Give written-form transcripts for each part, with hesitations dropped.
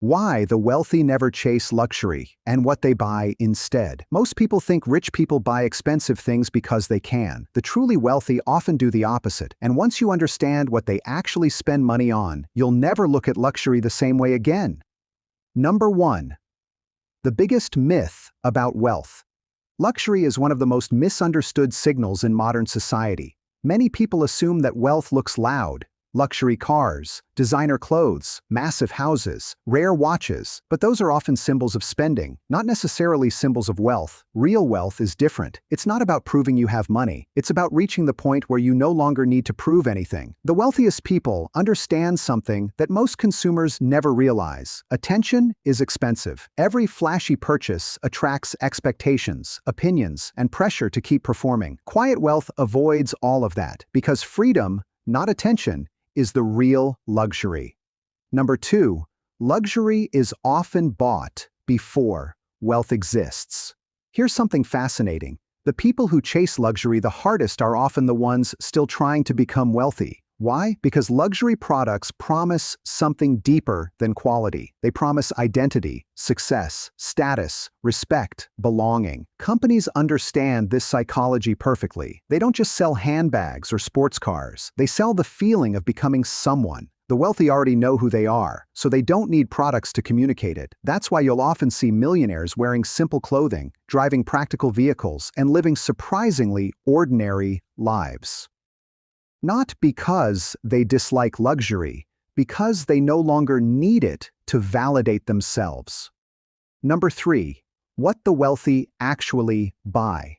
Why the wealthy never chase luxury and what they buy instead. Most people think rich people buy expensive things because they can. The truly wealthy often do the opposite, and once you understand what they actually spend money on, you'll never look at luxury the same way again. Number 1. The biggest myth about wealth. Luxury is one of the most misunderstood signals in modern society. Many people assume that wealth looks loud. Luxury cars, designer clothes, massive houses, rare watches, but those are often symbols of spending, not necessarily symbols of wealth. Real wealth is different. It's not about proving you have money. It's about reaching the point where you no longer need to prove anything. The wealthiest people understand something that most consumers never realize. Attention is expensive. Every flashy purchase attracts expectations, opinions, and pressure to keep performing. Quiet wealth avoids all of that because freedom, not attention, is the real luxury. Number 2, luxury is often bought before wealth exists. Here's something fascinating. The people who chase luxury the hardest are often the ones still trying to become wealthy. Why? Because luxury products promise something deeper than quality. They promise identity, success, status, respect, belonging. Companies understand this psychology perfectly. They don't just sell handbags or sports cars. They sell the feeling of becoming someone. The wealthy already know who they are, so they don't need products to communicate it. That's why you'll often see millionaires wearing simple clothing, driving practical vehicles, and living surprisingly ordinary lives. Not because they dislike luxury, because they no longer need it to validate themselves. Number 3, what the wealthy actually buy.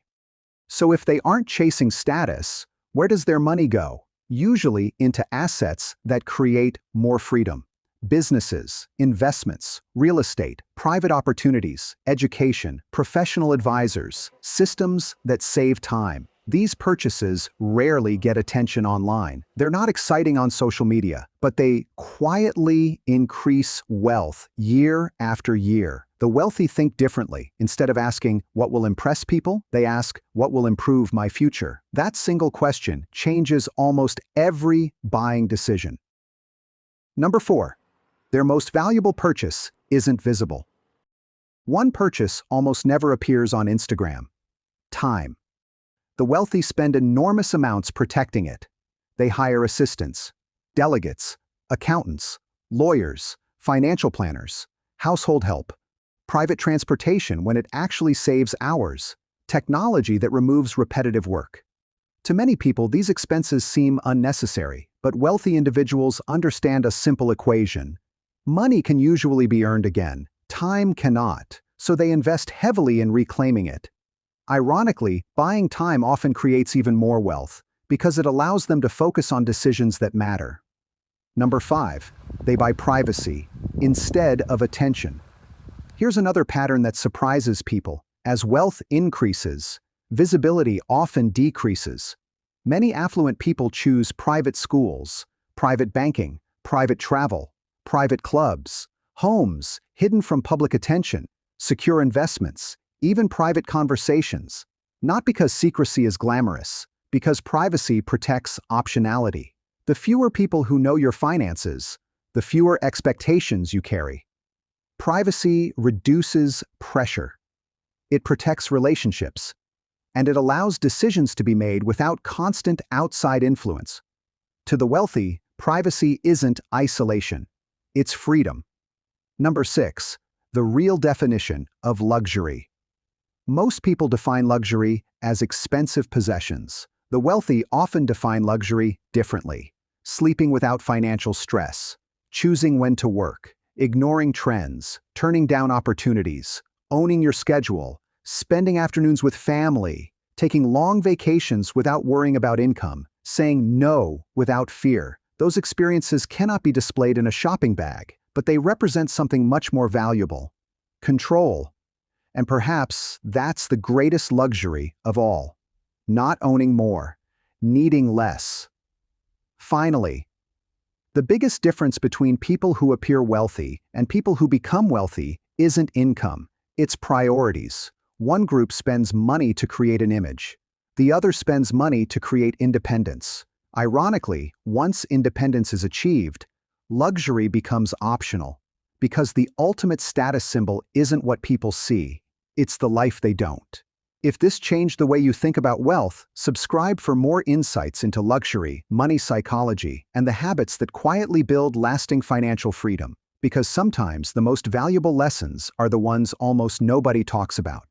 So if they aren't chasing status, where does their money go? Usually into assets that create more freedom. Businesses, investments, real estate, private opportunities, education, professional advisors, systems that save time. These purchases rarely get attention online. They're not exciting on social media, but they quietly increase wealth year after year. The wealthy think differently. Instead of asking, what will impress people? They ask, what will improve my future? That single question changes almost every buying decision. Number 4, their most valuable purchase isn't visible. One purchase almost never appears on Instagram: time. The wealthy spend enormous amounts protecting it. They hire assistants, delegates, accountants, lawyers, financial planners, household help, private transportation when it actually saves hours, technology that removes repetitive work. To many people, these expenses seem unnecessary, but wealthy individuals understand a simple equation. Money can usually be earned again, time cannot, so they invest heavily in reclaiming it. Ironically, buying time often creates even more wealth, because it allows them to focus on decisions that matter. Number 5, they buy privacy instead of attention. Here's another pattern that surprises people. As wealth increases, visibility often decreases. Many affluent people choose private schools, private banking, private travel, private clubs, homes hidden from public attention, secure investments, even private conversations. Not because secrecy is glamorous, because privacy protects optionality. The fewer people who know your finances, the fewer expectations you carry. Privacy reduces pressure. It protects relationships, and it allows decisions to be made without constant outside influence. To the wealthy, privacy isn't isolation, it's freedom. Number 6, the real definition of luxury. Most people define luxury as expensive possessions. The wealthy often define luxury differently: sleeping without financial stress, choosing when to work, ignoring trends, turning down opportunities, owning your schedule, spending afternoons with family, taking long vacations without worrying about income, saying no without fear. Those experiences cannot be displayed in a shopping bag, but they represent something much more valuable: control. And perhaps that's the greatest luxury of all: not owning more, needing less. Finally, the biggest difference between people who appear wealthy and people who become wealthy isn't income, it's priorities. One group spends money to create an image. The other spends money to create independence. Ironically, once independence is achieved, luxury becomes optional. Because the ultimate status symbol isn't what people see, it's the life they don't. If this changed the way you think about wealth, subscribe for more insights into luxury, money psychology, and the habits that quietly build lasting financial freedom. Because sometimes the most valuable lessons are the ones almost nobody talks about.